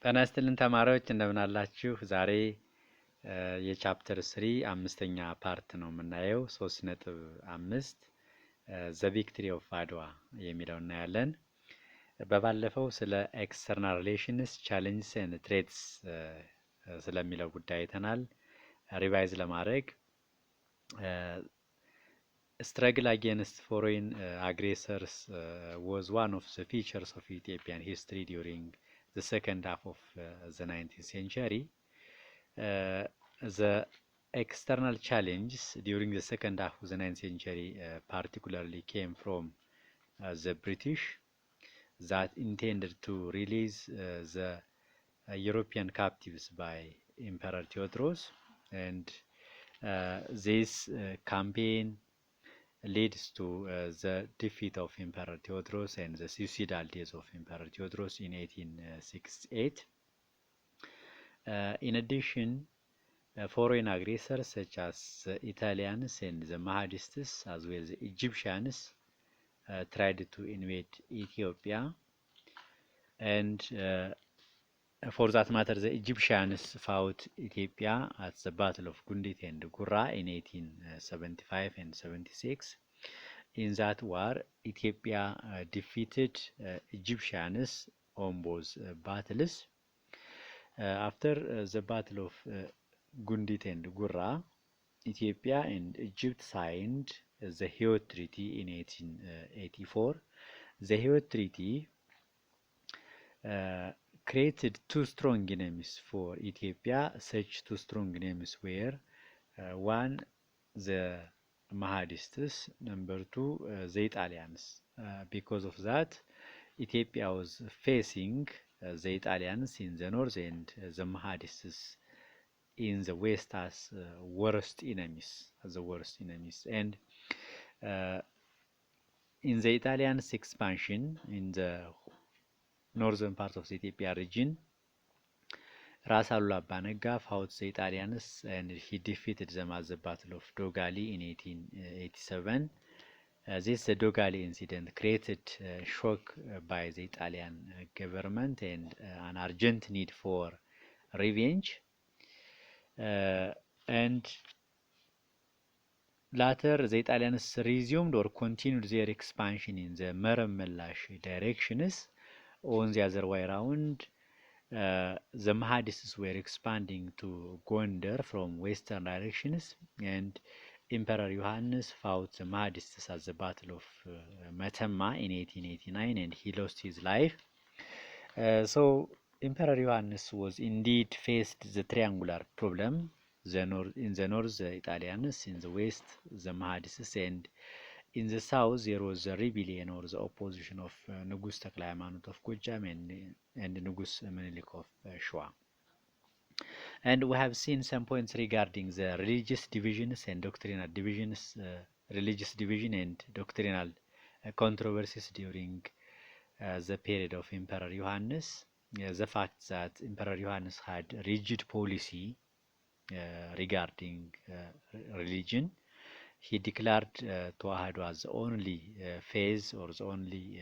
ጤና ይስጥልን ተማሪዎች እንደምን አላችሁ? ዛሬ የቻፕተር 3 አምስተኛ ፓርት ነው የምናየው 3.5 ዘ ቪክትሪ ኦፍ አድዋ የሚለው እናያለን። በባለፈው ስለ ኤክስተርናል ሪሌሽንስ ቻሌንጅስ ኤንድ ትሬትስ ስለሚለው ጉዳይ አይተናል። ሪቫይዝ ለማድረግ struggle against foreign aggressors was one of the features of Ethiopian history during the second half of the 19th century. The external challenges during the second half of the 19th century particularly came from the British that intended to release the European captives by Emperor Theodosius, and this campaign leads to the defeat of Emperor Theodosius and the suicidal death of Emperor Theodosius in 1868. In addition, foreign aggressors such as the Italians and the Mahdists, as well as the Egyptians, tried to invade Ethiopia, and for that matter, the Egyptians fought Ethiopia at the Battle of Gundit and Gurra in 1875 and 76. In that war, Ethiopia defeated Egyptians on both battles. After the Battle of Gundit and Gurra, Ethiopia and Egypt signed the Heot Treaty in 1884. The Heot Treaty created two strong enemies for Ethiopia. Such two strong enemies were one, the Mahdists, number two, the Italians. Because of that, Ethiopia was facing the Italians in the north and the Mahdists in the west as worst enemies, And in the Italians' expansion in the northern part of the Ethiopia region, Ras Alula Abba Nega fought the Italians and he defeated them at the Battle of Dogali in 1887. This Dogali incident created shock by the Italian government and an urgent need for revenge. And later, the Italians resumed or continued their expansion in the Meram Melash directions. On the other way around, the Mahdists were expanding to Gondar from western directions, and Emperor Johannes fought the Mahdists at the Battle of Metemma in 1889, and he lost his life. So Emperor Johannes was indeed faced the triangular problem: in the north, the Italians; in the west, the Mahdists; and in the south, there was the rebellion or the opposition of Nugus Takla Hayimanot of Gojam and Nugus Minilik of Shwa. And we have seen some points regarding the religious divisions and doctrinal divisions, religious division and doctrinal controversies during the period of Emperor Johannes. The fact that Emperor Johannes had rigid policy regarding religion. He declared Tawahado as the only faith or the only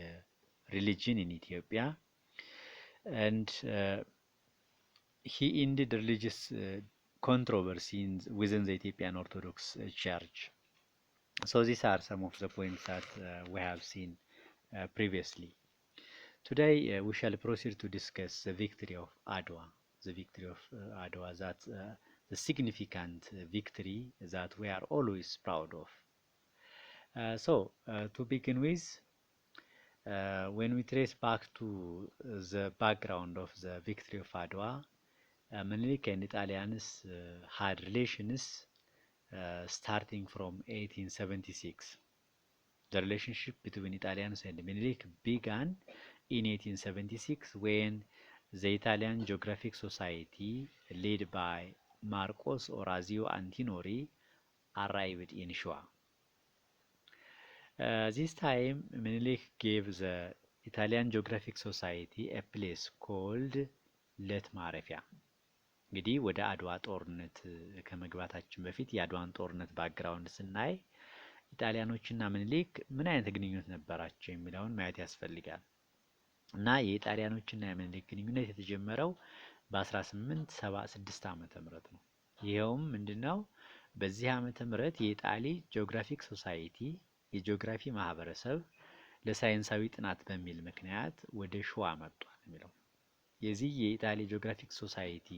religion in Ethiopia, and he ended religious controversy within the Ethiopian Orthodox Church. So these are some of the points that we have seen previously. Today we shall proceed to discuss the victory of Adwa. The victory of Adwa, that the significant victory that we are always proud of. So to begin with, when we trace back to the background of the victory of Adwa, Menelik and Italians had relations starting from 1876. The relationship between Italians and Menelik began in 1876 when the Italian Geographic Society, led by Marcos Orazio Antinori, arrived in Shwa. This time, Menelik gave the Italian Geographic Society a place called ለት ማረፊያ። እንግዲህ ወደ አድዋ ጦርነት ከመግባታችን በፊት የአድዋን ጦርነት ባክግራውንድ ስናይ ኢጣሊያኖችና ምኒልክ ምን አይነት ግንኙነት ነበራቸው የሚለውን ማየት ያስፈልጋል። እና የጣሊያኖችና የምኒልክ ግንኙነት የተጀመረው በ1876 ዓመተ ምህረት ነው። ይኸውም ምንድነው? በዚህ ዓመተ ምህረት የኢጣሊ ጂኦግራፊክ ሶሳይቲ የጂኦግራፊ ማህበረሰብ ለሳይንሳዊ ጥናት በሚል ምክንያት ወደ ሸዋ መጥቷል የሚለው የዚህ የኢጣሊ ጂኦግራፊክ ሶሳይቲ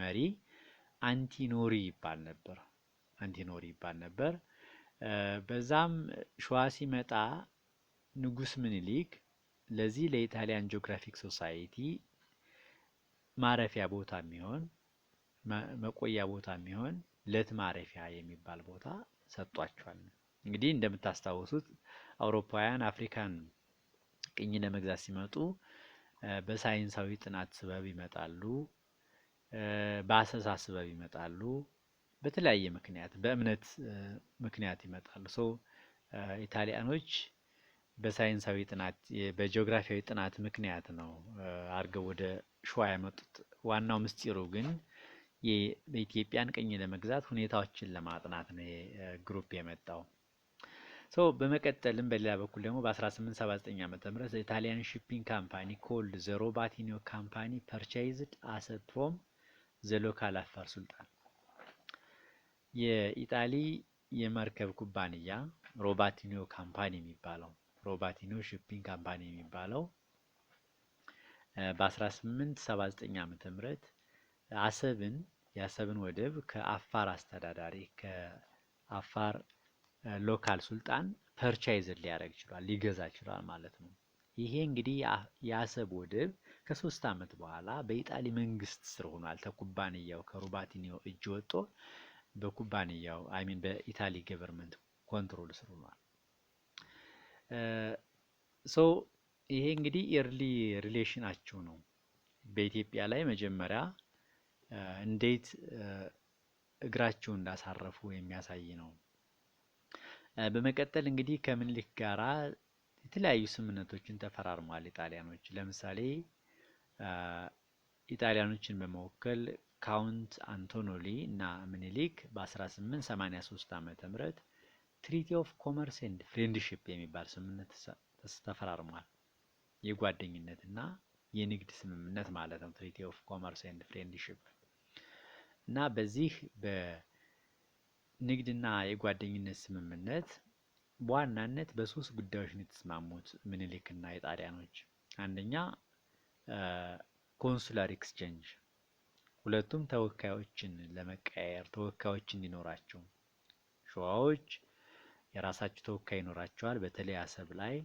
መሪ አንቲኖሪ ይባል ነበር። በዛም ሸዋ ሲመጣ ንጉስ ምኒልክ ለዚህ ለኢጣሊያን ጂኦግራፊክ ሶሳይቲ ማረፊያ ቦታ የሚሆን መቆያ ቦታ የሚሆን ለት ማረፊያ የሚባል ቦታ ሰጧቸዋል። እንግዲህ እንደምታስታውሱት አውሮፓውያን አፍሪካን ቅኝ ለመግዛት ሲመጡ በሳይንሳዊ ጥናት ስበብ ይመጣሉ፣ በአሰሳ ስበብ ይመጣሉ፣ በተለያየ ምክንያት በእምነት ምክንያት ይመጣሉ። ኢጣሊያኖች በሳይንሳዊ ጥናት በጂኦግራፊያዊ ጥናት ምክንያት ነው አድርገው ወደ ሸዋ ያመጡት። ዋናው ምስጢሩ ግን በኢትዮጵያን ቅኝ ለመግዛት ሁኔታዎችን ለማጥናት ነው ግሩፕ የመጣው። በመቀጠልም በሌላ በኩል ደግሞ በ1879 ዓመተ ምህረት ኢታሊያን ሺፒንግ ካምፓኒ ኮልድ ዘ ሮባቲኒዮ ካምፓኒ ፐርቼይዝድ አሰት ፍሮም ዘ ሎካል አፋር ሱልጣን። የኢጣሊ የመርከብ ኩባንያ ሮባቲኒዮ ካምፓኒ የሚባለው ሮባቲኒዮ ሺፒንግ ካምፓኒ የሚባለው በ1879 ዓመተ ምህረት የአሰብን ወደብ ከአፋር አስተዳዳሪ ከአፋር ሎካል ሱልጣን ፐርቻይዝ ሊያደርግ ችሏል፣ ሊገዛ ችሏል ማለት ነው። ይሄ እንግዲህ የአሰብ ወደብ ከ3 ዓመት በኋላ በኢጣሊ መንግስት ስር ሆኗል። ከኩባንያው ከሮባቲኒዮ እጅ ወጥቶ በኩባንያው በኢታሊ ገቨርንመንት ኮንትሮል ስር ሆኗል። ይሄ እንግዲህ ኤርሊ ሪሌሽናቸው ነው። በኢትዮጵያ ላይ መጀመሪያ እንዴት እግራቸውን እንዳሳረፉ የሚያሳይ ነው። በመቀጠል እንግዲህ ከምኒልክ ጋራ የተለያዩ ስምምነቶችን ተፈራርሟል ኢጣሊያኖች። ለምሳሌ ኢጣሊያኖችን በመወከል ካውንት አንቶኖሊ እና ምኒልክ በ1883 ዓመተ ምህረት ትሪቲ ኦፍ ኮመርስ ኤንድ ፍሬንድሺፕ የሚባል ስምምነት ተፈራርሟል። የጓደኝነትና የንግድ ስምምነት ማለት ነው። ትሪቲ ኦፍ ኮመርስ ኤንድ ፍሬንድሺፕ እና በዚህ በንግድና የጓደኝነት ስምምነት በዋናነት በሶስት ጉዳዮች ነው የተስማሙት ምኒልክና የጣሊያኖች። አንደኛ ኮንሱላር ኤክስቼንጅ፣ ሁለቱም ተወካዮችን ለመቀያየር ተወካዮች እንዲኖራቸው፣ ሸዋዎች የራሳቸው ተወካይ ይኖራቸዋል በተለይ አሰብ ላይ።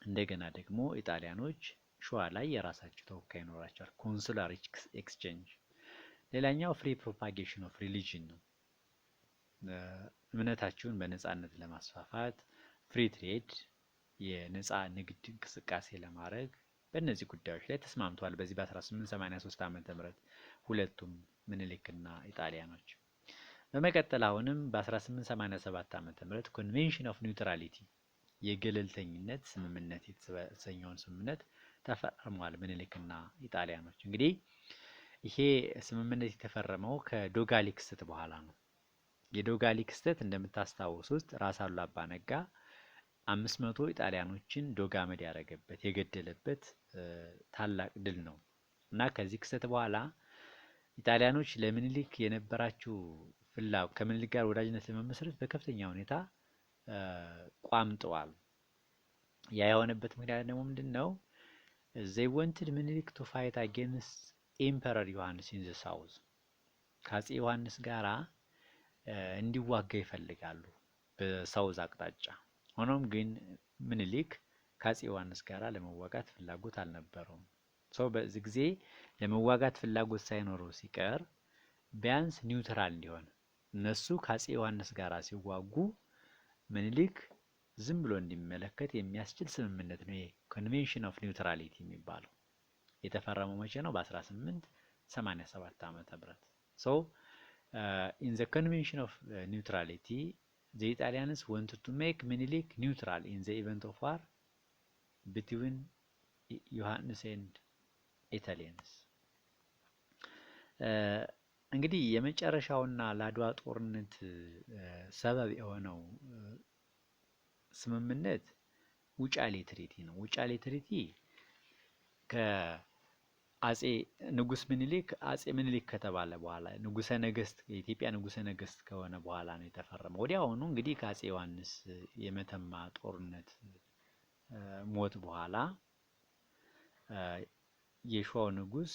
እንደገና ደግሞ ኢጣሊያኖች ሸዋ ላይ የራሳቸው ተወካይ ይኖራቸዋል። ኮንሱላር ኤክስቼንጅ። ሌላኛው ፍሪ ፕሮፓጌሽን ኦፍ ሪሊጅን ነው። እምነታቸውን በነጻነት ለማስፋፋት ፍሪ ትሬድ የነጻ ንግድ እንቅስቃሴ ለማድረግ በእነዚህ ጉዳዮች ላይ ተስማምተዋል። በዚህ በ1883 ዓመተ ምህረት ሁለቱም ምኒልክና ኢጣሊያኖች። በመቀጠል አሁንም በ1887 ዓመተ ምህረት ኮንቬንሽን ኦፍ ኒውትራሊቲ የገለልተኝነት ስምምነት የተሰኘውን ስምምነት ተፈርሟል ምኒልክና ኢጣሊያኖች። እንግዲህ ይሄ ስምምነት የተፈረመው ከዶጋሊ ክስተት በኋላ ነው። የዶጋሊ ክስተት እንደምታስታውሱት ራስ አሉላ አባ ነጋ 500 ኢጣሊያኖችን ዶጋመድ ያደረገበት የገደለበት ታላቅ ድል ነው እና ከዚህ ክስተት በኋላ ኢጣሊያኖች ለምኒልክ የነበራቸው ከምኒልክ ጋር ወዳጅነት ለመመስረት በከፍተኛ ሁኔታ ቋምጠዋል። ያ የሆነበት ምክንያት ደግሞ ምንድነው? they wanted ምኒልክ to fight against ኤምፐረር ዮሐንስ in the south ከአፄ ዮሐንስ ጋራ እንዲዋጋ ይፈልጋሉ በሳውዝ አቅጣጫ። ሆኖም ግን ምኒልክ ከአፄ ዮሐንስ ጋራ ለመዋጋት ፍላጎት አልነበረውም። በዚህ ጊዜ ለመዋጋት ፍላጎት ሳይኖረው ሲቀር ቢያንስ ኒውትራል እንዲሆን እነሱ ከአፄ ዮሐንስ ጋራ ሲዋጉ ምኒልክ ዝም ብሎ እንዲመለከት የሚያስችል ስምምነት ነው። ይሄ ኮንቬንሽን ኦፍ ኒውትራሊቲ የሚባለው የተፈረመው መቼ ነው? በ1887 ዓመተ ምህረት። in the convention of neutrality the Italians wanted to make ምኒልክ neutral in the event of war between ዮሐንስ and Italians። እንግዲህ የመጨረሻውና ለአድዋ ጦርነት ሰበብ የሆነው ስምምነት ውጫሌ ትሪቲ ነው። ውጫሌ ትሪቲ ከአጼ ንጉስ ምኒልክ አጼ ምኒልክ ከተባለ በኋላ ንጉሰ ነገስት የኢትዮጵያ ንጉሰ ነገስት ከሆነ በኋላ ነው የተፈረመው። ወዲያውኑ እንግዲህ ከአጼ ዮሐንስ የመተማ ጦርነት ሞት በኋላ የሸዋው ንጉስ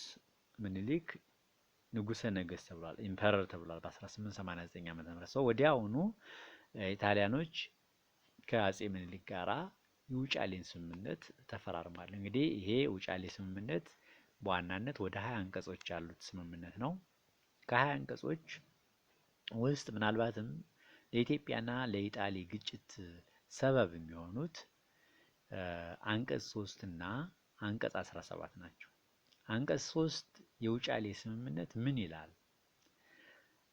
ምኒልክ ንጉሰ ነገስት ተብሏል፣ ኢምፐረር ተብሏል በ1889 ዓ.ም። ሰው ወዲያውኑ ኢጣሊያኖች ከአጼ ምኒልክ ጋራ የውጫሌን ስምምነት ተፈራርሟል። እንግዲህ ይሄ ውጫሌ ስምምነት በዋናነት ወደ 20 አንቀጾች ያሉት ስምምነት ነው። ከ20 አንቀጾች ውስጥ ምናልባትም ለኢትዮጵያና ለኢጣሊ ግጭት ሰበብ የሚሆኑት አንቀጽ 3 እና አንቀጽ 17 ናቸው። አንቀጽ 3 የውጫሌ ስምምነት ምን ይላል?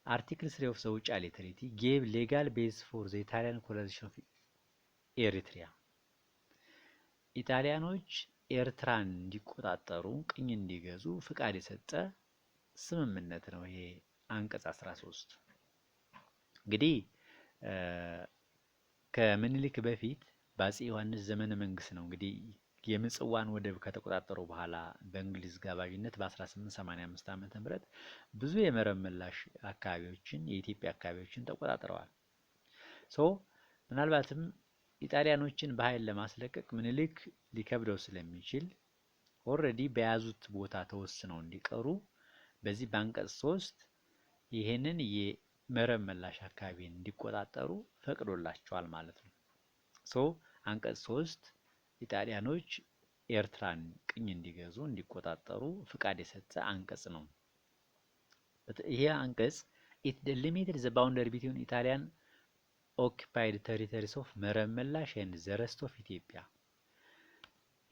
አርቲክል 3 ኦፍ ዘ ውጫሌ ትሪቲ ጌቭ ሌጋል ቤዝ ፎር ዘ ኢታሊያን ኮሎናይዜሽን ኦፍ ኤሪትሪያ። ኢጣሊያኖች ኤርትራን እንዲቆጣጠሩ ቅኝ እንዲገዙ ፍቃድ የሰጠ ስምምነት ነው ይሄ አንቀጽ 13። እንግዲህ ከምኒልክ በፊት በአጼ ዮሐንስ ዘመነ መንግስት ነው እንግዲህ የምጽዋን ወደብ ከተቆጣጠሩ በኋላ በእንግሊዝ ጋባዥነት በ1885 ዓ.ም ብዙ የመረብ መላሽ አካባቢዎችን የኢትዮጵያ አካባቢዎችን ተቆጣጥረዋል። ምናልባትም ኢጣሊያኖችን በኃይል ለማስለቀቅ ምኒልክ ሊከብደው ስለሚችል ኦልሬዲ በያዙት ቦታ ተወስነው እንዲቀሩ በዚህ በአንቀጽ 3 ይሄንን የመረብ መላሽ አካባቢን እንዲቆጣጠሩ ፈቅዶላቸዋል ማለት ነው። አንቀጽ 3 ኢጣሊያኖች ኤርትራን ቅኝ እንዲገዙ እንዲቆጣጠሩ ፍቃድ የሰጠ አንቀጽ ነው። ይሄ አንቀጽ it delimited the boundary between Italian occupied territories of መረብ መላሽ and the rest of ኢትዮጵያ።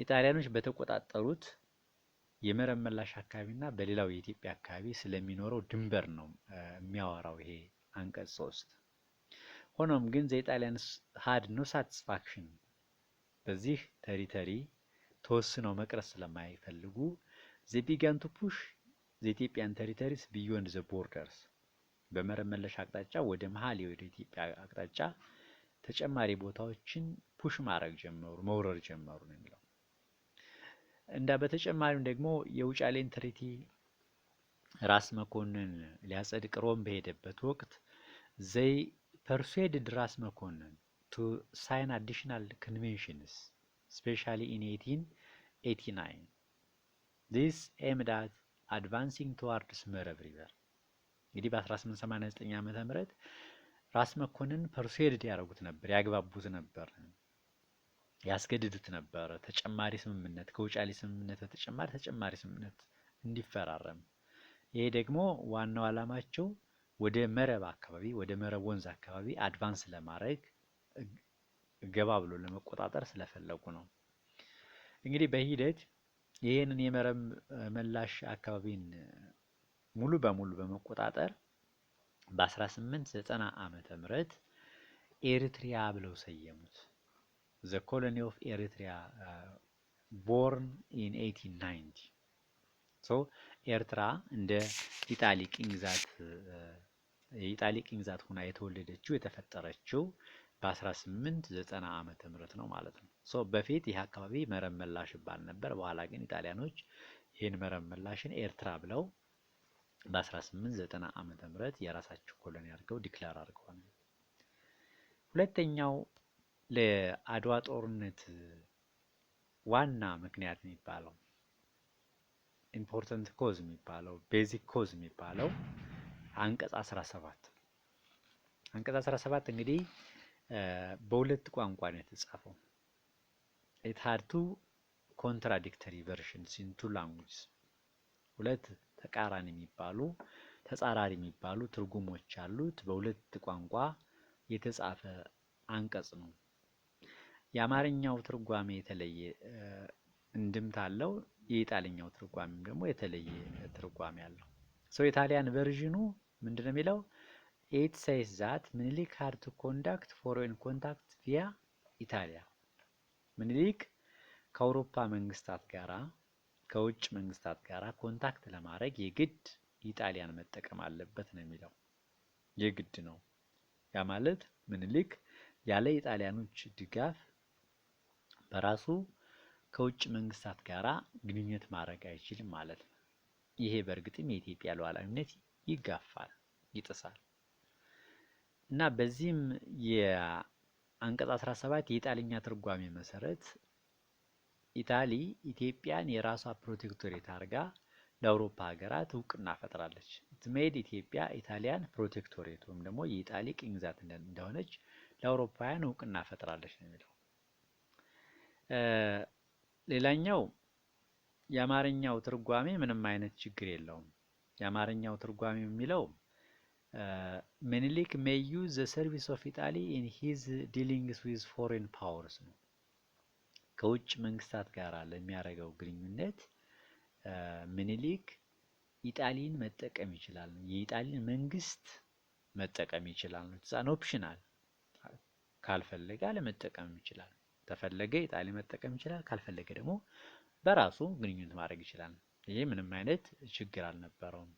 ኢጣሊያኖች በተቆጣጠሩት የመረብ መላሽ አካባቢና በሌላው የኢትዮጵያ አካባቢ ስለሚኖረው ድንበር ነው የሚያወራው ይሄ አንቀጽ 3። ሆኖም ግን the Italians had no satisfaction በዚህ ቴሪተሪ ተወስነው መቅረት ስለማይፈልጉ they began to push the Ethiopian territories beyond the borders በመረብ መለሽ አቅጣጫ ወደ መሀል ወደ ኢትዮጵያ አቅጣጫ ተጨማሪ ቦታዎችን ፑሽ ማድረግ ጀመሩ፣ መውረር ጀመሩ ነው የሚለው። በተጨማሪም ደግሞ የውጫሌን ትሪቲ ራስ መኮንን ሊያጸድቅ ሮም በሄደበት ወቅት they persuaded ራስ መኮንን to sign additional conventions, especially in 1889. This aimed at advancing towards መረብ river. እንግዲህ በ1889 ዓመተ ምህረት ራስ መኮንን ፐርሱዌድ ያደርጉት ነበር፣ ያግባቡት ነበር፣ ያስገድዱት ነበር ተጨማሪ ስምምነት ከውጫሌ ስምምነት በተጨማሪ ተጨማሪ ስምምነት እንዲፈራረም። ይሄ ደግሞ ዋናው ዓላማቸው ወደ መረብ አካባቢ ወደ መረብ ወንዝ አካባቢ አድቫንስ ለማድረግ ገባ ብሎ ለመቆጣጠር ስለፈለጉ ነው። እንግዲህ በሂደት ይሄንን የመረብ መላሽ አካባቢን ሙሉ በሙሉ በመቆጣጠር በ1890 ዓመተ ምህረት ኤሪትሪያ ብለው ሰየሙት። the colony of Eritrea born in 1890. ኤርትራ እንደ ኢጣሊ ቅኝ ግዛት የኢጣሊ ቅኝ ግዛት ሆና የተወለደችው የተፈጠረችው በ1890 ዓመተ ምህረት ነው ማለት ነው። በፊት ይህ አካባቢ መረብ መላሽ ይባል ነበር። በኋላ ግን ኢጣሊያኖች ይህን መረብ መላሽን ኤርትራ ብለው በ1890 ዓመተ ምህረት የራሳቸው ኮሎኒ አድርገው ዲክላር አድርገዋል። ሁለተኛው ለአድዋ ጦርነት ዋና ምክንያት የሚባለው ኢምፖርታንት ኮዝ የሚባለው ቤዚክ ኮዝ የሚባለው አንቀጽ 17 አንቀጽ 17 እንግዲህ በሁለት ቋንቋ ነው የተጻፈው። it had two contradictory versions in two languages ሁለት ተቃራኒ የሚባሉ ተጻራሪ የሚባሉ ትርጉሞች አሉት። በሁለት ቋንቋ የተጻፈ አንቀጽ ነው። የአማርኛው ትርጓሜ የተለየ እንድምታ አለው። የኢጣሊያኛው ትርጓሜም ደግሞ የተለየ ትርጓሜ አለው። የኢጣሊያን ቨርዥኑ ምንድነው የሚለው? it says that ምኒልክ had to conduct foreign contact via ኢጣሊያ። ምኒልክ ከአውሮፓ መንግስታት ጋራ ከውጭ መንግስታት ጋራ ኮንታክት ለማድረግ የግድ ኢጣሊያን መጠቀም አለበት ነው የሚለው። የግድ ነው። ያ ማለት ምኒልክ ያለ ኢጣሊያኖች ድጋፍ በራሱ ከውጭ መንግስታት ጋራ ግንኙነት ማድረግ አይችልም ማለት ነው። ይሄ በእርግጥም የኢትዮጵያ ሉዓላዊነት ይጋፋል፣ ይጥሳል እና በዚህም የአንቀጽ 17 የኢጣሊኛ ትርጓሜ መሰረት ኢታሊ ኢትዮጵያን የራሷ ፕሮቴክቶሬት አድርጋ ለአውሮፓ ሀገራት እውቅና ፈጥራለች። ኢትሜድ ኢትዮጵያ ኢታሊያን ፕሮቴክቶሬት ወይም ደግሞ የኢጣሊ ቅኝ ግዛት እንደሆነች ለአውሮፓውያን እውቅና ፈጥራለች ነው የሚለው። ሌላኛው የአማርኛው ትርጓሜ ምንም አይነት ችግር የለውም። የአማርኛው ትርጓሜ የሚለው ምኒልክ ሜይ ዩዝ ዘ ሰርቪስ ኦፍ ኢጣሊ ኢን ሂዝ ዲሊንግስ ዊዝ ፎሬን ፓወርስ ነው። ከውጭ መንግስታት ጋር ለሚያደርገው ግንኙነት ምኒልክ ኢጣሊን መጠቀም ይችላል ነው። የኢጣሊን መንግስት መጠቀም ይችላል ነው። ዛን ኦፕሽናል ካልፈለገ አለመጠቀም ይችላል። ተፈለገ ኢጣሊ መጠቀም ይችላል፣ ካልፈለገ ደግሞ በራሱ ግንኙነት ማድረግ ይችላል። ይሄ ምንም አይነት ችግር አልነበረውም።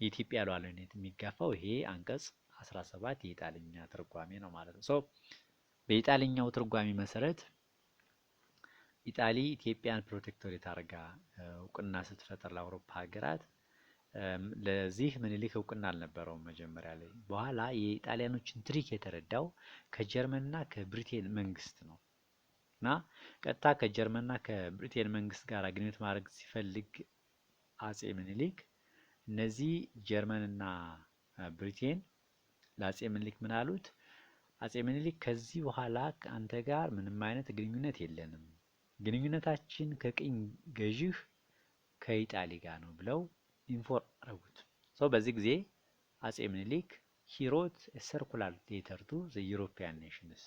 የኢትዮጵያ ሉዓላዊነት የሚጋፋው ይሄ አንቀጽ 17 የኢጣሊኛ ትርጓሜ ነው ማለት ነው። ሶ በኢጣሊኛው ትርጓሜ መሰረት ኢጣሊ ኢትዮጵያን ፕሮቴክቶሬት አድርጋ እውቅና ስትፈጥር ለአውሮፓ ሀገራት ለዚህ ምኒልክ እውቅና አልነበረውም መጀመሪያ ላይ። በኋላ የኢጣሊያኖችን ትሪክ የተረዳው ከጀርመንና ከብሪቴን መንግስት ነው እና ቀጥታ ከጀርመንና ከብሪቴን መንግስት ጋር ግንኙነት ማድረግ ሲፈልግ አጼ ምኒልክ እነዚህ ጀርመንና ብሪቴን ለአጼ ምኒልክ ምን አሉት? አጼ ምኒልክ ከዚህ በኋላ አንተ ጋር ምንም አይነት ግንኙነት የለንም፣ ግንኙነታችን ከቅኝ ገዥህ ከኢጣሊ ጋር ነው ብለው ኢንፎርም አደረጉት። በዚህ ጊዜ አጼ ምኒልክ ሂሮት ሰርኩላር ሌተር ቱ ዘ ዩሮፒያን ኔሽንስ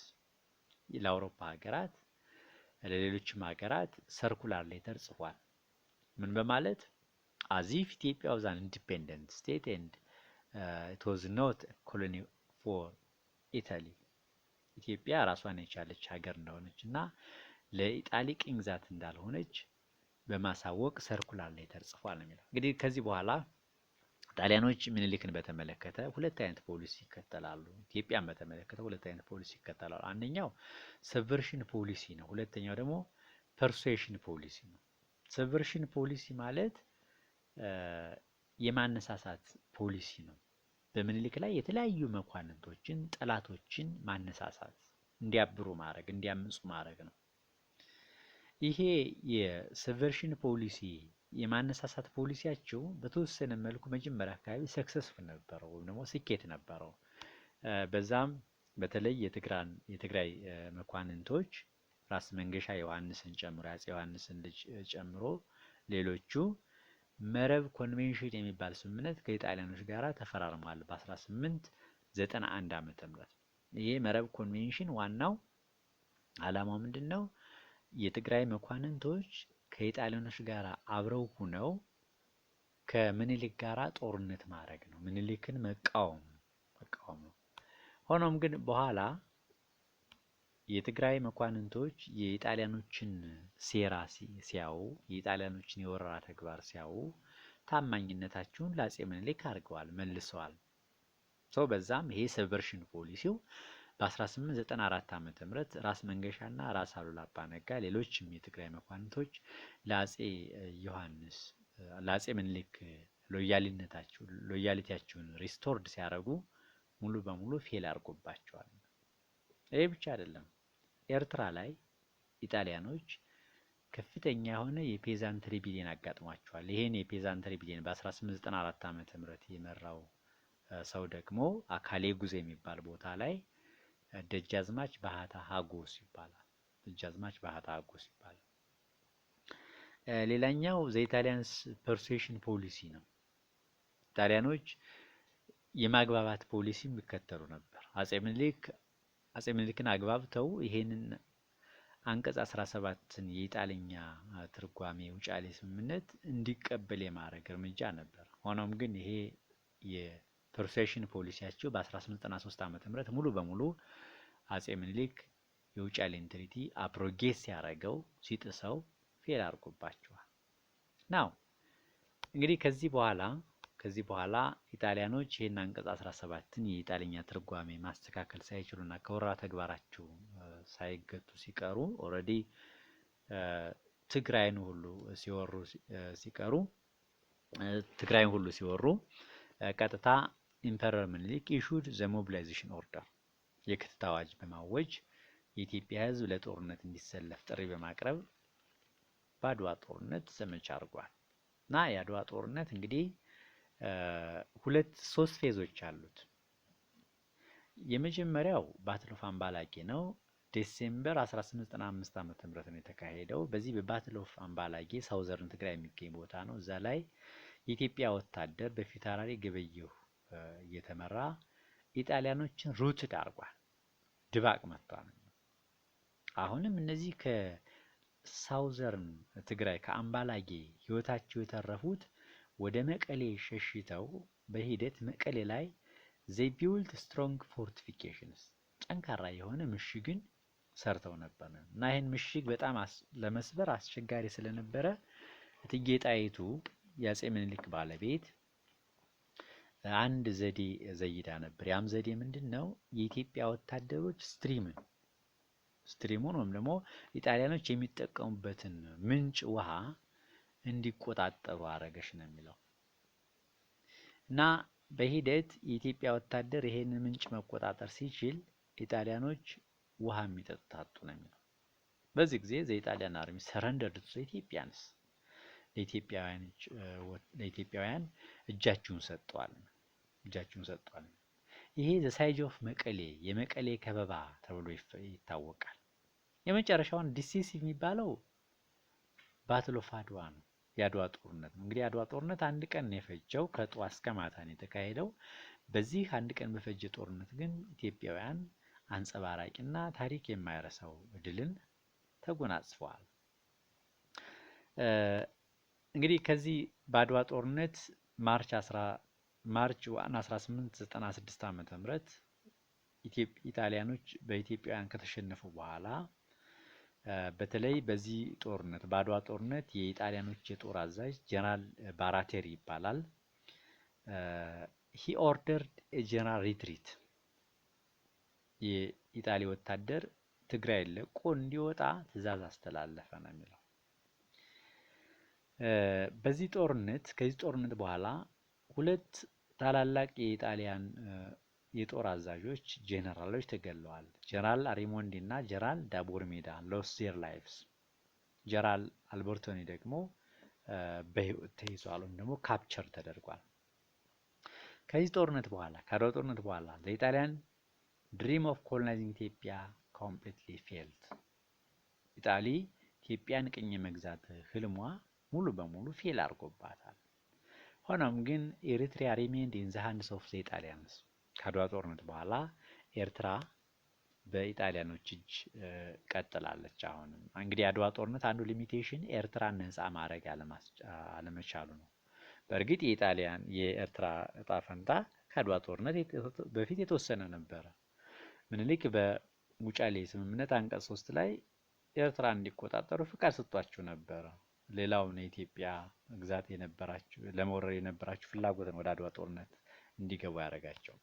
ለአውሮፓ ሀገራት ለሌሎችም ሀገራት ሰርኩላር ሌተር ጽፏል። ምን በማለት አዚፍ ኢትዮጵያ ዋዝ አን ኢንዲፔንደንት ስቴት ኤንድ ኢት ዋዝ ኖት ኮሎኒ ፎር ኢታሊ፣ ኢትዮጵያ ራሷን የቻለች ሀገር እንደሆነች እና ለኢጣሊ ቅኝ ግዛት እንዳልሆነች በማሳወቅ ሰርኩላር ሌተር ጽፏል ነው የሚለው። እንግዲህ ከዚህ በኋላ ጣሊያኖች ምኒልክን በተመለከተ ሁለት አይነት ፖሊሲ ይከተላሉ። ኢትዮጵያን በተመለከተ ሁለት አይነት ፖሊሲ ይከተላሉ። አንደኛው ሰብቨርሽን ፖሊሲ ነው። ሁለተኛው ደግሞ ፐርሱዌሽን ፖሊሲ ነው። ሰብቨርሽን ፖሊሲ ማለት የማነሳሳት ፖሊሲ ነው። በምኒልክ ላይ የተለያዩ መኳንንቶችን፣ ጠላቶችን ማነሳሳት፣ እንዲያብሩ ማድረግ፣ እንዲያምፁ ማድረግ ነው። ይሄ የሰብቨርሽን ፖሊሲ የማነሳሳት ፖሊሲያቸው በተወሰነ መልኩ መጀመሪያ አካባቢ ሰክሰስፉል ነበረው ወይም ደግሞ ስኬት ነበረው። በዛም በተለይ የትግራይ መኳንንቶች ራስ መንገሻ ዮሐንስን ጨምሮ አፄ ዮሐንስን ልጅ ጨምሮ ሌሎቹ መረብ ኮንቬንሽን የሚባል ስምምነት ከኢጣሊያኖች ጋር ተፈራርሟል በ1891 ዓመተ ምህረት። ይሄ መረብ ኮንቬንሽን ዋናው ዓላማው ምንድነው? የትግራይ መኳንንቶች ከኢጣሊያኖች ጋር አብረው ሆነው ከምኒልክ ጋራ ጦርነት ማድረግ ነው። ምኒልክን መቃወም ነው። ሆኖም ግን በኋላ የትግራይ መኳንንቶች የኢጣሊያኖችን ሴራ ሲያዩ፣ የኢጣሊያኖችን የወረራ ተግባር ሲያዩ ታማኝነታቸውን ለአፄ ምኒልክ አድርገዋል፣ መልሰዋል። በዛም ይሄ ሰብቨርሽን ፖሊሲው በ1894 ዓመተ ምህረት ራስ መንገሻና ራስ አሉላ አባ ነጋ ሌሎችም የትግራይ መኳንንቶች ለአፄ ምኒልክ ሎያሊቲያቸውን ሪስቶርድ ሲያደርጉ ሙሉ በሙሉ ፌል አድርጎባቸዋል። ይሄ ብቻ አይደለም። ኤርትራ ላይ ኢጣሊያኖች ከፍተኛ የሆነ የፔዛንት ሪቢሊየን አጋጥሟቸዋል። ይሄን የፔዛንት ሪቢሊየን በ1894 ዓመተ ምህረት የመራው ሰው ደግሞ አካሌ ጉዜ የሚባል ቦታ ላይ ደጃዝማች ባህታ ሀጎስ ይባላል። ሌላኛው ዘኢጣሊያንስ ፐርሱዌሽን ፖሊሲ ነው። ጣሊያኖች የማግባባት ፖሊሲ የሚከተሉ ነበር። አፄ ምኒልክን አግባብተው ይሄንን አንቀጽ 17ን የኢጣሊኛ ትርጓሜ ውጫሌ ስምምነት እንዲቀበል የማድረግ እርምጃ ነበር። ሆኖም ግን ይሄ የፐርሱዌሽን ፖሊሲያቸው በ1893 ዓመተ ምህረት ሙሉ በሙሉ አፄ ምኒልክ የውጫሌን ትሪቲ አፕሮጌት ሲያደርገው ሲጥሰው ፌል አድርጎባቸዋል። ናው እንግዲህ ከዚህ በኋላ ኢጣሊያኖች ይሄን አንቀጽ 17ን የኢጣሊኛ ትርጓሜ ማስተካከል ሳይችሉና ከወረራ ተግባራቸው ሳይገቱ ሲቀሩ ኦልሬዲ ትግራይን ሁሉ ሲወሩ ሲቀሩ ትግራይን ሁሉ ሲወሩ ቀጥታ ኢምፐረር ምኒልክ ኢሹድ ዘ ሞቢላይዜሽን ኦርደር የክተት አዋጅ በማወጅ የኢትዮጵያ ሕዝብ ለጦርነት እንዲሰለፍ ጥሪ በማቅረብ በአድዋ ጦርነት ዘመቻ አድርጓል። እና የአድዋ ጦርነት እንግዲህ ሶስት ፌዞች አሉት። የመጀመሪያው ባትል ኦፍ አምባላጌ ነው። ዲሴምበር 1895 ዓመተ ምህረት ነው የተካሄደው። በዚህ በባትል ኦፍ አምባላጌ ሳውዘርን ትግራይ የሚገኝ ቦታ ነው። እዛ ላይ የኢትዮጵያ ወታደር በፊታውራሪ ገበየሁ እየተመራ ኢጣሊያኖችን ሩትድ አድርጓል፣ ድባቅ መቷል። አሁንም እነዚህ ከሳውዘርን ትግራይ ከአምባላጌ ህይወታቸው የተረፉት ወደ መቀሌ ሸሽተው በሂደት መቀሌ ላይ they built strong fortifications ጠንካራ የሆነ ምሽግን ሰርተው ነበር እና ይህን ምሽግ በጣም ለመስበር አስቸጋሪ ስለነበረ እቴጌ ጣይቱ የአፄ ምኒልክ ባለቤት አንድ ዘዴ ዘይዳ ነበር። ያም ዘዴ ምንድነው? የኢትዮጵያ ወታደሮች ስትሪሙን ወይም ደግሞ ኢጣሊያኖች የሚጠቀሙበትን ምንጭ ውሃ እንዲቆጣጠሩ አረገች ነው የሚለው እና በሂደት የኢትዮጵያ ወታደር ይሄንን ምንጭ መቆጣጠር ሲችል ኢጣሊያኖች ውሃ የሚጠጡት አጡ ነው የሚለው። በዚህ ጊዜ ዘኢጣሊያን አርሚ ሰረንደርድ ቱ ኢትዮጵያንስ ለኢትዮጵያውያን እጃቸውን ሰጥተዋል። ይሄ ዘ ሳይጅ ኦፍ መቀሌ የመቀሌ ከበባ ተብሎ ይታወቃል። የመጨረሻውን ዲሲሲቭ የሚባለው ባትል ኦፍ አድዋ ነው። የአድዋ ጦርነት ነው። እንግዲህ የአድዋ ጦርነት አንድ ቀን ነው የፈጀው፣ ከጠዋት እስከ ማታ ነው የተካሄደው። በዚህ አንድ ቀን በፈጀ ጦርነት ግን ኢትዮጵያውያን አንጸባራቂና ታሪክ የማይረሳው ድልን ተጎናጽፈዋል። እንግዲህ ከዚህ በአድዋ ጦርነት ማርች 1896 ዓመተ ምህረት ኢጣሊያኖች በኢትዮጵያውያን ከተሸነፉ በኋላ በተለይ በዚህ ጦርነት በአድዋ ጦርነት የኢጣሊያኖች የጦር አዛዥ ጀነራል ባራቴሪ ይባላል። ሂ ኦርደርድ ጀነራል ሪትሪት የኢጣሊ ወታደር ትግራይ ለቆ እንዲወጣ ትዕዛዝ አስተላለፈ ነው የሚለው። ከዚህ ጦርነት በኋላ ሁለት ታላላቅ የኢጣሊያን የጦር አዛዦች ጄኔራሎች ተገለዋል። ጀነራል አሪሞንዲ እና ጀነራል ዳቦርሜዳ ሎስት ዜር ላይቭስ። ጀነራል አልበርቶኒ ደግሞ በህይወት ተይዟል ወይም ደግሞ ካፕቸር ተደርጓል። ከአድዋ ጦርነት በኋላ ዘኢጣሊያን ድሪም ኦፍ ኮሎናይዚንግ ኢትዮጵያ ኮምፕሊትሊ ፌልድ። ኢጣሊ ኢትዮጵያን ቅኝ መግዛት ህልሟ ሙሉ በሙሉ ፌል አድርጎባታል። ሆኖም ግን ኤሪትሪያ ሪሜንድ ኢን ዘ ሃንድስ ኦፍ ዘ ኢጣሊያንስ። ከአድዋ ጦርነት በኋላ ኤርትራ በኢጣሊያኖች እጅ ቀጥላለች። አሁንም እንግዲህ የአድዋ ጦርነት አንዱ ሊሚቴሽን ኤርትራን ነፃ ማድረግ አለመቻሉ ነው። በእርግጥ የኤርትራ እጣ ፈንታ ከአድዋ ጦርነት በፊት የተወሰነ ነበረ። ምኒልክ በውጫሌ ስምምነት አንቀጽ 3 ላይ ኤርትራ እንዲቆጣጠሩ ፍቃድ ሰጥቷቸው ነበረ። ሌላውን የኢትዮጵያ ግዛት ለመውረር የነበራቸው ፍላጎት ነው ወደ አድዋ ጦርነት እንዲገቡ ያደረጋቸው።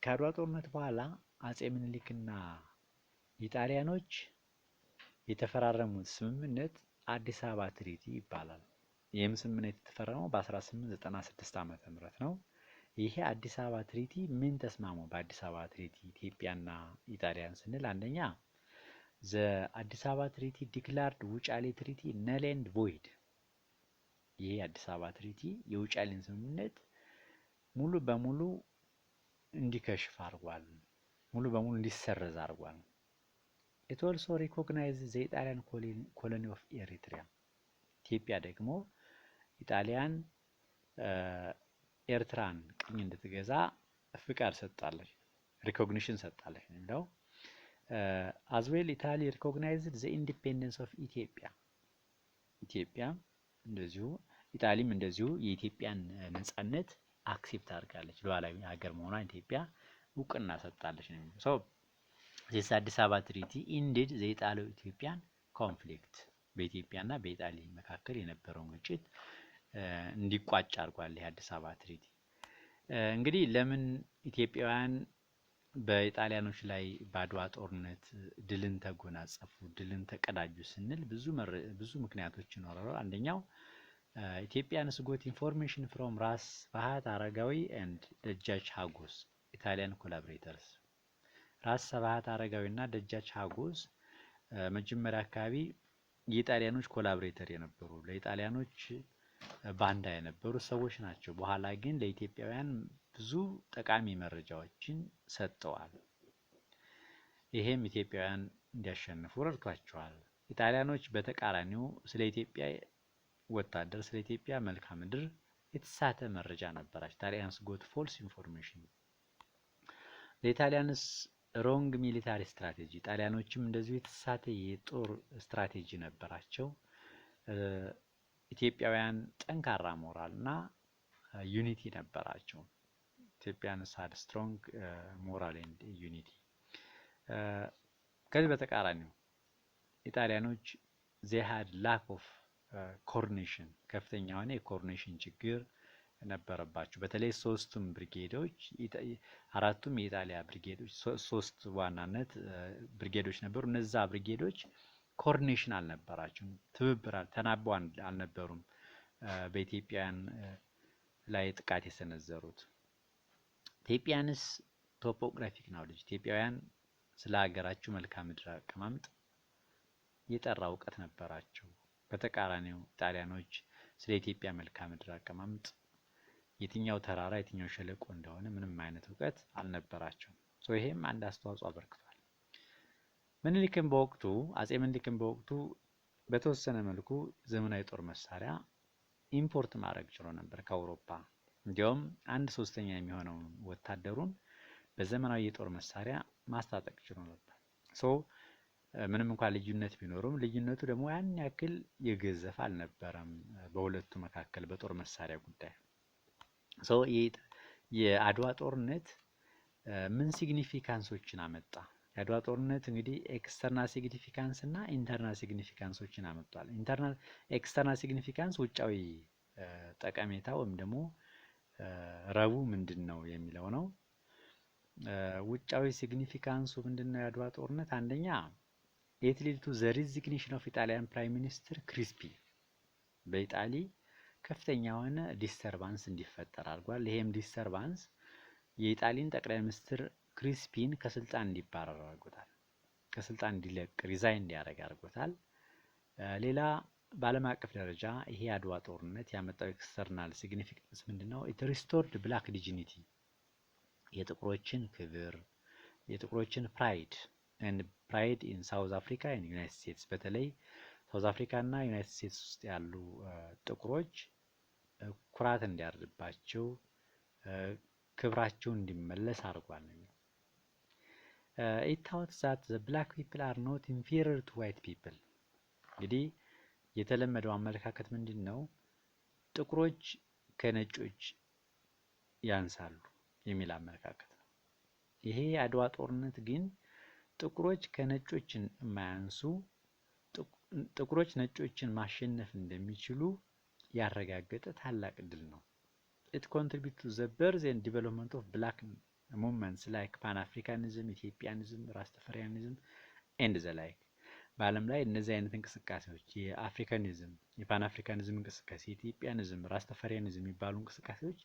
ከአድዋ ጦርነት በኋላ አፄ ምኒልክና ኢጣሊያኖች የተፈራረሙት ስምምነት አዲስ አበባ ትሪቲ ይባላል። ይህም ስምምነት የተፈረመው በ1896 ዓመተ ምህረት ነው። ይሄ አዲስ አበባ ትሪቲ ምን ተስማሙ? በአዲስ አበባ ትሪቲ ኢትዮጵያና ኢጣሊያን ስንል አንደኛ ዘ አዲስ አበባ ትሪቲ ዲክላርድ ውጫሌ ትሪቲ ነል ኤንድ ቮይድ። ይሄ አዲስ አበባ ትሪቲ የውጫሌን ስምምነት ሙሉ በሙሉ እንዲከሽፍ አድርጓል፣ ሙሉ በሙሉ እንዲሰረዝ አድርጓል። ኢት ኦልሶ ሪኮግናይዝ ዘ ኢጣሊያን ኮሎኒ ኦፍ ኤሪትሪያ። ኢትዮጵያ ደግሞ ኢጣሊያን ኤርትራን ቅኝ እንድትገዛ ፍቃድ ሰጣለች፣ ሪኮግኒሽን ሰጣለች ነው። as well ኢታሊ recognized the independence of ኢትዮጵያ። ኢትዮጵያም እንደዚሁ ኢጣሊም እንደዚሁ የኢትዮጵያን ነጻነት አክሴፕት አድርጋለች፣ ሉዓላዊ ሀገር መሆኗን ኢትዮጵያ እውቅና ሰጣለች ነው የሚለው። ሶ this አዲስ አበባ ትሪቲ ኢንዲድ the ኢጣሊዮ-ኢትዮጵያን ኮንፍሊክት። በኢትዮጵያና በኢጣሊ መካከል የነበረውን ግጭት እንዲቋጭ አድርጓል። ይሄ አዲስ አበባ ትሪቲ እንግዲህ ለምን ኢትዮጵያውያን በኢጣሊያኖች ላይ በአድዋ ጦርነት ድልን ተጎናጸፉ፣ ድልን ተቀዳጁ ስንል ብዙ ምክንያቶች ይኖራሉ። አንደኛው ኢትዮጵያንስ ጎት ኢንፎርሜሽን ፍሮም ራስ ስብሐት አረጋዊ ኤንድ ደጃች ሀጎስ ኢታሊያን ኮላቦሬተርስ። ራስ ስብሐት አረጋዊ እና ደጃች ሀጎስ መጀመሪያ አካባቢ የኢጣሊያኖች ኮላቦሬተር የነበሩ ለኢጣሊያኖች ባንዳ የነበሩ ሰዎች ናቸው። በኋላ ግን ለኢትዮጵያውያን ብዙ ጠቃሚ መረጃዎችን ሰጥተዋል። ይሄም ኢትዮጵያውያን እንዲያሸንፉ ረድቷቸዋል። ኢጣሊያኖች በተቃራኒው ስለ ኢትዮጵያ ወታደር፣ ስለ ኢትዮጵያ መልክዓ ምድር የተሳተ መረጃ ነበራቸው። ኢጣሊያንስ ጎት ፎልስ ኢንፎርሜሽን። ለኢጣሊያንስ ሮንግ ሚሊታሪ ስትራቴጂ፣ ጣሊያኖችም እንደዚሁ የተሳተ የጦር ስትራቴጂ ነበራቸው። ኢትዮጵያውያን ጠንካራ ሞራል እና ዩኒቲ ነበራቸው። ኢትዮጵያንስ ሃድ ስትሮንግ ሞራል ኤንድ ዩኒቲ። ከዚህ በተቃራኒው ኢጣሊያኖች they had lack of coordination፣ ከፍተኛ የሆነ የኮኦርዲኔሽን ችግር ነበረባቸው። በተለይ ሶስቱም ብሪጌዶች፣ አራቱም የኢጣሊያ ብሪጌዶች፣ ሶስት ዋናነት ብሪጌዶች ነበሩ። እነዛ ብሪጌዶች ኮኦርዲኔሽን አልነበራቸውም፣ ትብብር ተናበው አልነበሩም በኢትዮጵያውያን ላይ ጥቃት የሰነዘሩት። ኢትዮጵያንስ ቶፖግራፊክ ናውሌጅ፣ ኢትዮጵያውያን ስለ ሀገራቸው መልክዓ ምድር አቀማመጥ የጠራ እውቀት ነበራቸው። በተቃራኒው ጣሊያኖች ስለ ኢትዮጵያ መልክዓ ምድር አቀማመጥ የትኛው ተራራ የትኛው ሸለቆ እንደሆነ ምንም አይነት እውቀት አልነበራቸውም። ይሄም አንድ አስተዋጽኦ አበርክቷል። አጼ ምኒልክም በወቅቱ በተወሰነ መልኩ ዘመናዊ ጦር መሳሪያ ኢምፖርት ማድረግ ችሎ ነበር ከአውሮፓ። እንዲያውም 1/3 የሚሆነውን ወታደሩን በዘመናዊ የጦር መሳሪያ ማስታጠቅ ችሎ ነበር። ምንም እንኳን ልዩነት ቢኖርም ልዩነቱ ደግሞ ያን ያክል የገዘፈ አልነበረም በሁለቱ መካከል በጦር መሳሪያ ጉዳይ። የአድዋ ጦርነት ምን ሲግኒፊካንሶችን አመጣ? የአድዋ ጦርነት እንግዲህ ኤክስተርናል ሲግኒፊካንስ እና ኢንተርናል ሲግኒፊካንሶችን አመጣል። ኤክስተርናል ሲግኒፊካንስ ውጫዊ ጠቀሜታ ወይም ደግሞ ረቡ ምንድን ነው የሚለው ነው። ውጫዊ ሲግኒፊካንሱ ምንድነው? የአድዋ ጦርነት አንደኛ it led to the resignation of Italian Prime Minister ክሪስፒ። በኢጣሊ ከፍተኛ የሆነ ዲስተርባንስ እንዲፈጠር አድርጓል። ይሄም ዲስተርባንስ የኢጣሊን ጠቅላይ ሚኒስትር ክሪስፒን ከስልጣን እንዲባረር አድርጎታል። ከስልጣን እንዲለቅ ሪዛይን እንዲያደርግ አድርጎታል። ሌላ በዓለም አቀፍ ደረጃ ይሄ የአድዋ ጦርነት ያመጣው ኤክስተርናል ሲግኒፊካንስ ምንድነው? it restored black dignity፣ የጥቁሮችን ክብር፣ የጥቁሮችን ፕራይድ ኢን ሳውዝ አፍሪካ ኤንድ ዩናይትድ ስቴትስ። በተለይ ሳውዝ አፍሪካ እና ዩናይትድ ስቴትስ ውስጥ ያሉ ጥቁሮች ኩራት እንዲያድርባቸው፣ ክብራቸው እንዲመለስ አድርጓል ነው። it taught that the black people are not inferior to white people። እንግዲህ የተለመደው አመለካከት ምንድነው? ጥቁሮች ከነጮች ያንሳሉ የሚል አመለካከት ነው። ይሄ የአድዋ ጦርነት ግን ጥቁሮች ከነጮችን የማያንሱ፣ ጥቁሮች ነጮችን ማሸነፍ እንደሚችሉ ያረጋገጠ ታላቅ ድል ነው። it contribute to the birth and development of black movements like pan-africanism, ኢትዮጵያኒዝም፣ ራስተፈሪያኒዝም and the like። በዓለም ላይ እነዚህ አይነት እንቅስቃሴዎች የአፍሪካኒዝም፣ የፓን አፍሪካኒዝም እንቅስቃሴ፣ የኢትዮጵያኒዝም፣ ራስተፈሪያኒዝም የሚባሉ እንቅስቃሴዎች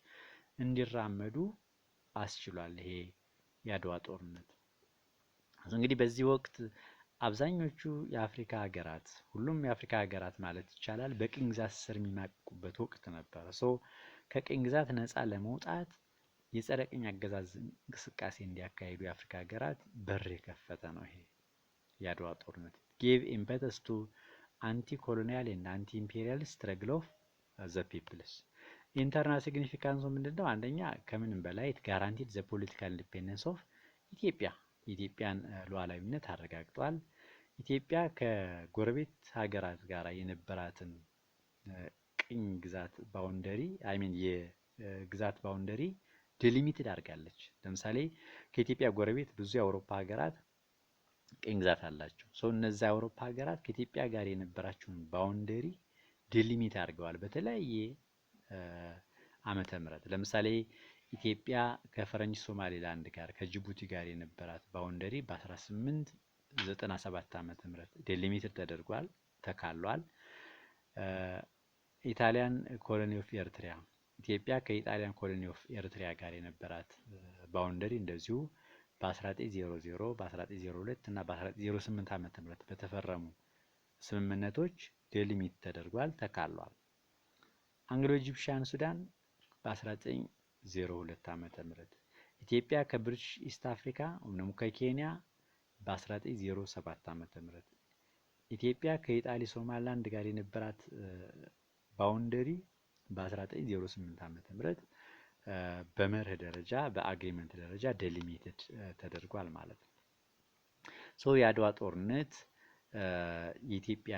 እንዲራመዱ አስችሏል ይሄ የአድዋ ጦርነት። እንግዲህ በዚህ ወቅት አብዛኞቹ የአፍሪካ ሀገራት፣ ሁሉም የአፍሪካ ሀገራት ማለት ይቻላል በቅኝ ግዛት ስር የሚማቅቁበት ወቅት ነበር። ከቅኝ ግዛት ነፃ ለመውጣት የጸረ ቅኝ አገዛዝ እንቅስቃሴ እንዲያካሂዱ የአፍሪካ ሀገራት በር የከፈተ ነው ይሄ የአድዋ ጦርነት። gave impetus to anti-colonial and anti-imperialist struggle of the peoples። ኢንተርናል ሲግኒፊካንሱ ምንድነው? አንደኛ ከምንም በላይ it guaranteed the political independence of ኢትዮጵያ፣ የኢትዮጵያን ሉዓላዊነት አረጋግጧል። ኢትዮጵያ ከጎረቤት ሀገራት ጋር የነበራትን ቅኝ ግዛት ባውንደሪ የግዛት ባውንደሪ ዲሊሚትድ አድርጋለች። ለምሳሌ ከኢትዮጵያ ጎረቤት ብዙ የአውሮፓ ሀገራት ቅኝ ግዛት አላቸው። እነዚህ የአውሮፓ ሀገራት ከኢትዮጵያ ጋር የነበራቸውን ባውንደሪ ዲሊሚት አድርገዋል በተለያየ ዓመተ ምህረት። ለምሳሌ ኢትዮጵያ ከፈረንጅ ሶማሌላንድ ጋር ከጅቡቲ ጋር የነበራት ባውንደሪ በ1897 ዓመተ ምህረት ዴሊሚትድ ተደርጓል፣ ተካሏል። ኢጣሊያን ኮሎኒ ኦፍ ኤርትራ ኢትዮጵያ ከኢጣሊያን ኮሎኒ ኦፍ ኤርትራ ጋር የነበራት ባውንደሪ እንደዚሁ በ1900 በ1902 እና በ1908 ዓመተ ምህረት በተፈረሙ ስምምነቶች ዴሊሚት ተደርጓል፣ ተካሏል። አንግሎ ኢጂፕሽያን ሱዳን በ1902 ዓመተ ምህረት ኢትዮጵያ ከብሪቲሽ ኢስት አፍሪካ ወይም ከኬንያ በ1907 ዓመተ ምህረት ኢትዮጵያ ከኢጣሊ ሶማሊላንድ ጋር የነበራት ባውንደሪ በ1908 ዓመተ ምህረት በመርህ ደረጃ በአግሪመንት ደረጃ ዴሊሚትድ ተደርጓል ማለት ነው። ሶ የአድዋ ጦርነት የኢትዮጵያ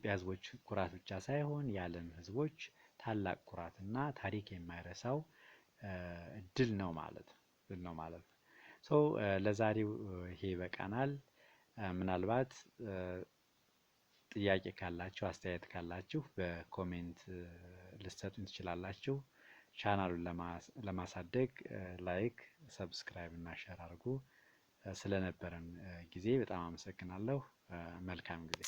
ህዝቦች ኩራት ብቻ ሳይሆን የዓለም ህዝቦች ታላቅ ኩራትና ታሪክ የማይረሳው ድል ነው ማለት ነው። ሶ ለዛሬው ይሄ ይበቃናል። ምናልባት ጥያቄ ካላችሁ አስተያየት ካላችሁ በኮሜንት ልትሰጡኝ ትችላላችሁ። ቻናሉን ለማሳደግ ላይክ፣ ሰብስክራይብ እና ሼር አድርጉ። ስለነበረን ጊዜ በጣም አመሰግናለሁ። መልካም ጊዜ